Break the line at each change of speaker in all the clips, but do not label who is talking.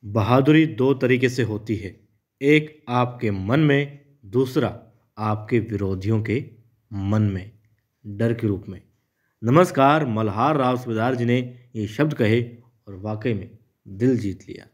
बहादुरी दो तरीके से होती है। एक आपके मन में, दूसरा आपके विरोधियों के मन में, डर के रूप में। नमस्कार, मल्हार राव सूबेदार जी ने ये शब्द कहे और वाकई में दिल जीत लिया।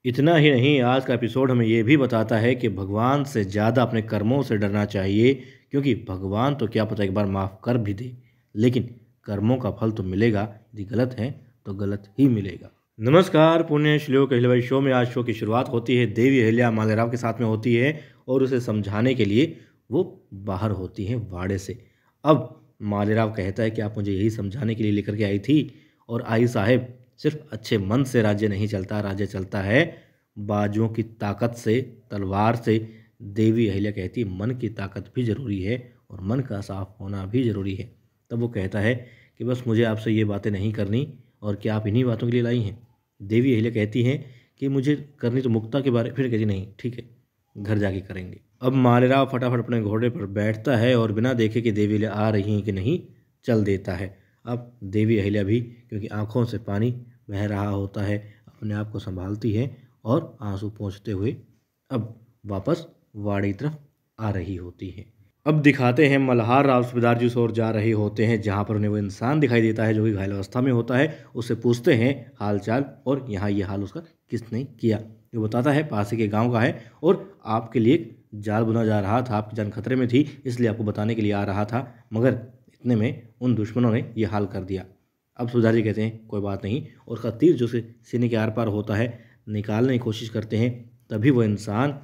इतना ही नहीं, आज का एपिसोड हमें ये भी बताता है कि भगवान से ज़्यादा अपने कर्मों से डरना चाहिए, क्योंकि भगवान तो क्या पता एक बार माफ़ कर भी दे, लेकिन कर्मों का फल तो मिलेगा। यदि गलत है तो गलत ही मिलेगा। नमस्कार, पुण्य श्लोक अहिल्याबाई शो में आज शो की शुरुआत होती है। देवी अहिल्या मालेराव के साथ में होती है और उसे समझाने के लिए वो बाहर होती हैं वाड़े से। अब मालेराव कहता है कि आप मुझे यही समझाने के लिए लेकर के आई थी, और आई साहेब, सिर्फ अच्छे मन से राज्य नहीं चलता, राज्य चलता है बाजुओं की ताकत से, तलवार से। देवी अहिल्या कहती है मन की ताकत भी ज़रूरी है और मन का साफ होना भी ज़रूरी है। तब वो कहता है कि बस मुझे आपसे ये बातें नहीं करनी, और क्या आप इन्हीं बातों के लिए लाई हैं? देवी अहिल्या कहती हैं कि मुझे करनी तो मुक्ता के बारे। फिर कहती नहीं, ठीक है, घर जाके करेंगे। अब मालेराव फटाफट अपने घोड़े पर बैठता है और बिना देखे कि देवी अहिल्या आ रही हैं कि नहीं, चल देता है। अब देवी अहिल्या भी, क्योंकि आंखों से पानी बह रहा होता है, अपने आप को संभालती है और आंसू पोंछते हुए अब वापस वाड़ी की तरफ आ रही होती है। अब दिखाते हैं मल्हार राव सूबेदार जी उस ओर जा रहे होते हैं, जहाँ पर उन्हें वो इंसान दिखाई देता है जो कि घायल अवस्था में होता है। उससे पूछते हैं हाल चाल, और यहाँ ये हाल उसका किसने किया। ये बताता है पास ही के गांव का है और आपके लिए जाल बुना जा रहा था, आपकी जान खतरे में थी, इसलिए आपको बताने के लिए आ रहा था, मगर इतने में उन दुश्मनों ने ये हाल कर दिया। अब सूबेदार जी कहते हैं कोई बात नहीं, और उसका तीर जो से सीने के आर पार होता है निकालने की कोशिश करते हैं। तभी वो इंसान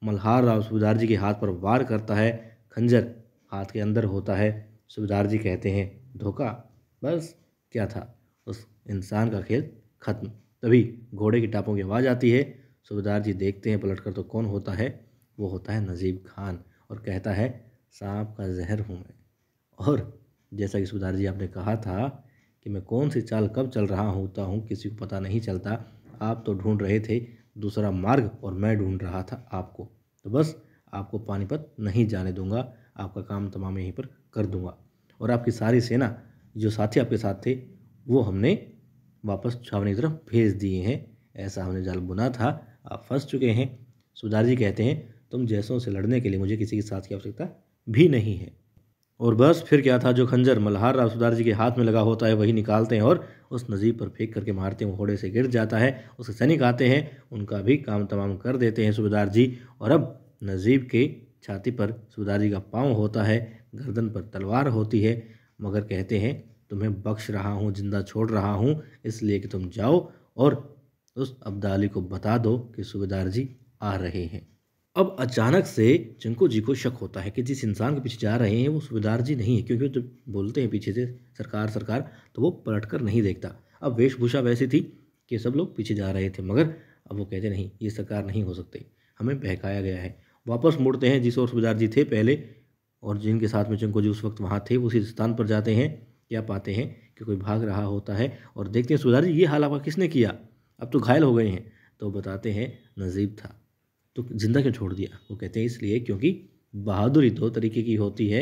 मल्हार राव सूबेदार जी के हाथ पर वार करता है। खंजर हाथ के अंदर होता है। सूबेदार जी कहते हैं धोखा, बस क्या था, उस इंसान का खेल खत्म। तभी घोड़े की टापों की आवाज़ आती है। सूबेदार जी देखते हैं पलटकर, तो कौन होता है? वो होता है नजीब खान, और कहता है सांप का जहर हूँ मैं। और जैसा कि सूबेदार जी आपने कहा था कि मैं कौन सी चाल कब चल रहा होता हूँ किसी को पता नहीं चलता। आप तो ढूंढ रहे थे दूसरा मार्ग और मैं ढूंढ रहा था आपको, तो बस आपको पानीपत नहीं जाने दूंगा, आपका काम तमाम यहीं पर कर दूंगा। और आपकी सारी सेना, जो साथी आपके साथ थे, वो हमने वापस छावनी की तरफ भेज दिए हैं। ऐसा हमने जाल बुना था, आप फंस चुके हैं। सूबेदार जी कहते हैं तुम जैसों से लड़ने के लिए मुझे किसी के साथ की आवश्यकता भी नहीं है। और बस फिर क्या था, जो खंजर मल्हार राव सूबेदार जी के हाथ में लगा होता है वही निकालते हैं और उस नजीब पर फेंक करके मारते हैं। वो घोड़े से गिर जाता है। उसके सैनिक आते हैं, उनका भी काम तमाम कर देते हैं सूबेदार जी। और अब नजीब के छाती पर सूबेदार जी का पाँव होता है, गर्दन पर तलवार होती है, मगर कहते हैं तुम्हें बख्श रहा हूँ, जिंदा छोड़ रहा हूँ, इसलिए कि तुम जाओ और उस अब्दाली को बता दो कि सूबेदार जी आ रहे हैं। अब अचानक से चिंकू जी को शक होता है कि जिस इंसान के पीछे जा रहे हैं वो सूबेदार जी नहीं है, क्योंकि जब बोलते हैं पीछे से सरकार सरकार, तो वो पलटकर नहीं देखता। अब वेशभूषा वैसी थी कि सब लोग पीछे जा रहे थे, मगर अब वो कहते नहीं, ये सरकार नहीं हो सकते, हमें बहकाया गया है। वापस मुड़ते हैं जिस ओर सूबेदार जी थे पहले, और जिनके साथ में चिंकू जी उस वक्त वहाँ थे, उसी स्थान पर जाते हैं। क्या पाते हैं कि कोई भाग रहा होता है, और देखते हैं सूबेदार जी ये हाल आपका किसने किया, अब तो घायल हो गए हैं। तो बताते हैं नजीब था। तो जिंदा क्यों छोड़ दिया? वो कहते हैं इसलिए क्योंकि बहादुरी दो तरीके की होती है।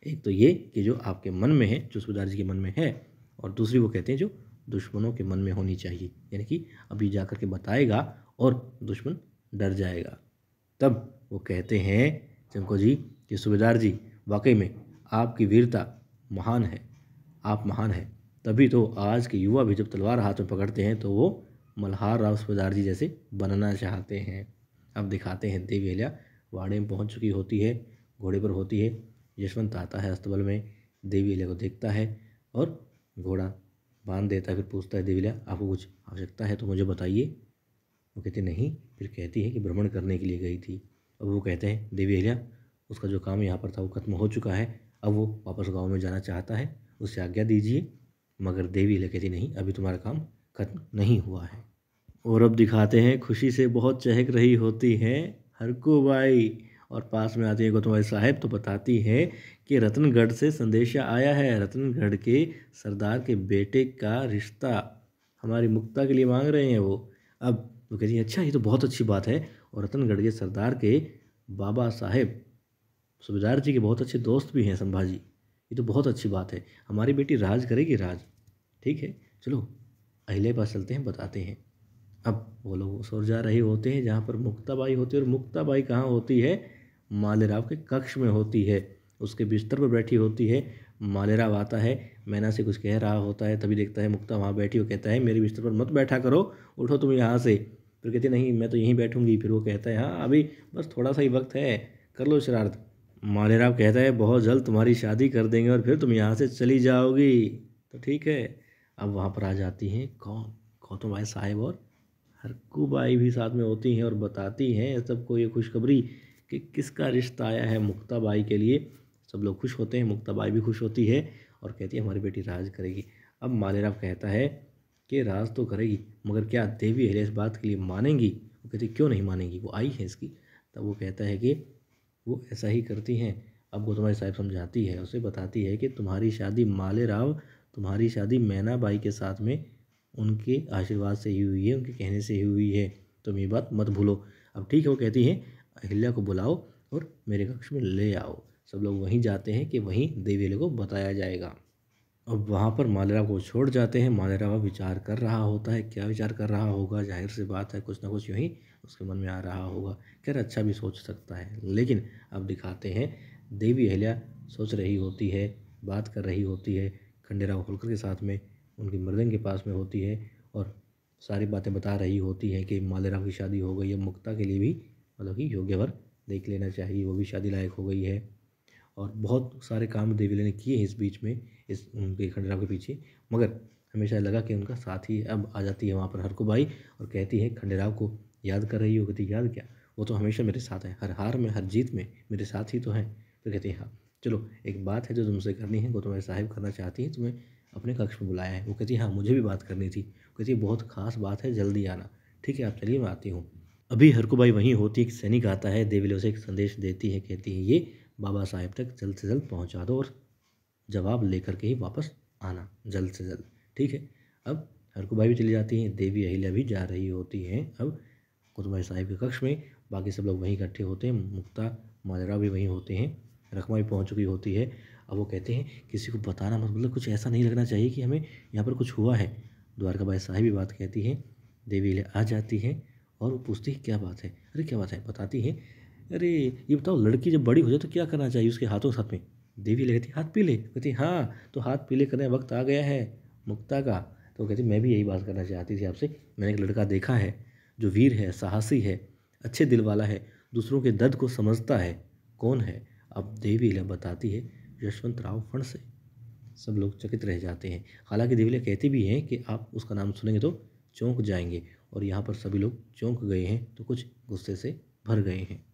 एक तो ये कि जो आपके मन में है, जो सूबेदार जी के मन में है, और दूसरी वो कहते हैं जो दुश्मनों के मन में होनी चाहिए, यानी कि अभी जा कर के बताएगा और दुश्मन डर जाएगा। तब वो कहते हैं चंको जी कि सूबेदार जी वाकई में आपकी वीरता महान है, आप महान हैं। तभी तो आज के युवा भी जब तलवार हाथ में पकड़ते हैं तो वो मल्हार राव सूबेदार जी जैसे बनना चाहते हैं। अब दिखाते हैं देवी अहिल्या वाड़े में पहुंच चुकी होती है, घोड़े पर होती है। यशवंत आता है अस्तबल में, देवी अहिल्या को देखता है और घोड़ा बांध देता है। फिर पूछता है देवी अहिल्या आपको कुछ आवश्यकता है तो मुझे बताइए। वो कहती नहीं, फिर कहती है कि भ्रमण करने के लिए गई थी। अब वो कहते हैं देवी अहिल्या उसका जो काम यहाँ पर था वो खत्म हो चुका है, अब वो वापस गाँव में जाना चाहता है, उससे आज्ञा दीजिए। मगर देवी अहिल्या कहती नहीं, अभी तुम्हारा काम खत्म नहीं हुआ है। और अब दिखाते हैं खुशी से बहुत चहक रही होती हैं हरकू बाई, और पास में आती है गौतमबाई साहब, तो बताती है कि रतनगढ़ से संदेशा आया है, रतनगढ़ के सरदार के बेटे का रिश्ता हमारी मुक्ता के लिए मांग रहे हैं वो। अब वो कहती है अच्छा, ये तो बहुत अच्छी बात है, और रतनगढ़ के सरदार के बाबा साहेब सूबेदार जी के बहुत अच्छे दोस्त भी हैं संभाजी, ये तो बहुत अच्छी बात है, हमारी बेटी राज करेगी राज। ठीक है, चलो अहिल्या के पास चलते हैं, बताते हैं। अब वो लोग उस ओर जा रहे होते हैं जहाँ पर मुक्ताबाई होती है, और मुक्ताबाई कहाँ होती है? मालेराव के कक्ष में होती है, उसके बिस्तर पर बैठी होती है। मालेराव आता है, मैना से कुछ कह रहा होता है, तभी देखता है मुक्ता वहाँ बैठी हो। कहता है मेरे बिस्तर पर मत बैठा करो, उठो तुम यहाँ से। फिर कहती नहीं मैं तो यहीं बैठूंगी। फिर वो कहता है हाँ अभी बस थोड़ा सा ही वक्त है, कर लो शरारत। मालेराव कहता है बहुत जल्द तुम्हारी शादी कर देंगे और फिर तुम यहाँ से चली जाओगी, तो ठीक है। अब वहाँ पर आ जाती हैं कौन? गौतम भाई साहब और हरकूबाई भी साथ में होती हैं और बताती हैं सबको ये खुशखबरी कि किसका रिश्ता आया है मुक्ताबाई के लिए। सब लोग खुश होते हैं, मुक्ताबाई भी खुश होती है और कहती है हमारी बेटी राज करेगी। अब मालेराव कहता है कि राज तो करेगी, मगर क्या देवी अहिल्या इस बात के लिए मानेंगी? वो कहती क्यों नहीं मानेंगी, वो आई है इसकी। तब वो कहता है कि वो ऐसा ही करती हैं। अब गौतम साहब समझाती है, उसे बताती है कि तुम्हारी शादी मालेराव, तुम्हारी शादी मैनाबाई के साथ में उनके आशीर्वाद से ही हुई है, उनके कहने से ही हुई है, तुम ये बात मत भूलो। अब ठीक है, वो कहती हैं अहिल्या को बुलाओ और मेरे कक्ष में ले आओ। सब लोग वहीं जाते हैं कि वहीं देवी अहिल्या को बताया जाएगा। अब वहाँ पर मालेराव को छोड़ जाते हैं। मालेराव विचार कर रहा होता है, क्या विचार कर रहा होगा? जाहिर सी बात है कुछ ना कुछ यूँ ही उसके मन में आ रहा होगा। खैर अच्छा भी सोच सकता है, लेकिन अब दिखाते हैं देवी अहिल्या सोच रही होती है, बात कर रही होती है खंडेराव होलकर के साथ में, उनकी मृदंग के पास में होती है और सारी बातें बता रही होती हैं कि मालेराव की शादी हो गई है, मुक्ता के लिए भी मतलब कि योग्य वर देख लेना चाहिए, वो भी शादी लायक हो गई है। और बहुत सारे काम देवी ने किए हैं इस बीच में, इस उनके खंडेराव के पीछे, मगर हमेशा लगा कि उनका साथ ही। अब आ जाती है वहाँ पर हरकूबाई और कहती है खंडेराव को याद कर रही हो? कहती याद क्या, वो तो हमेशा मेरे साथ है, हर हार में हर जीत में मेरे साथ ही तो है। तो कहती है हाँ चलो एक बात है जो तुमसे करनी है, वो तुम्हारे साहिब करना चाहती है, तुम्हें अपने कक्ष में बुलाया है। वो कहती है हाँ मुझे भी बात करनी थी। वो कहती है बहुत खास बात है, जल्दी आना। ठीक है आप चलिए मैं आती हूँ। अभी हरकूबाई वहीं होती है, एक सैनिक आता है, देवी उसे एक संदेश देती है, कहती है ये बाबा साहेब तक जल्द से जल्द पहुंचा दो और जवाब लेकर के ही वापस आना जल्द से जल्द। ठीक है। अब हरकूबाई भी चली जाती हैं, देवी अहिल्या भी जा रही होती हैं अब कुतुब साहिब के कक्ष में। बाकी सब लोग वहीं इकट्ठे होते हैं, मुक्ता मालेराव भी वहीं होते हैं, रखमा भी पहुंच चुकी होती है। अब वो कहते हैं किसी को बताना मत, मतलब कुछ ऐसा नहीं लगना चाहिए कि हमें यहाँ पर कुछ हुआ है। द्वारकाबाई साहिब भी बात कहती है, देवी अहिल्या आ जाती है और वो पूछती है क्या बात है? अरे क्या बात है? बताती है अरे ये बताओ लड़की जब बड़ी हो जाए तो क्या करना चाहिए उसके हाथों साथ में? देवी कहती हाथ पीले। कहती हाँ तो हाथ पीले करने का वक्त आ गया है मुक्ता का। तो कहती मैं भी यही बात करना चाहती थी आपसे, मैंने एक लड़का देखा है जो वीर है, साहसी है, अच्छे दिल वाला है, दूसरों के दर्द को समझता है। कौन है? अब देवी बताती है यशवंत राव फणसे। सब लोग चकित रह जाते हैं। हालांकि देवी कहती भी हैं कि आप उसका नाम सुनेंगे तो चौंक जाएंगे, और यहाँ पर सभी लोग चौंक गए हैं तो कुछ गुस्से से भर गए हैं।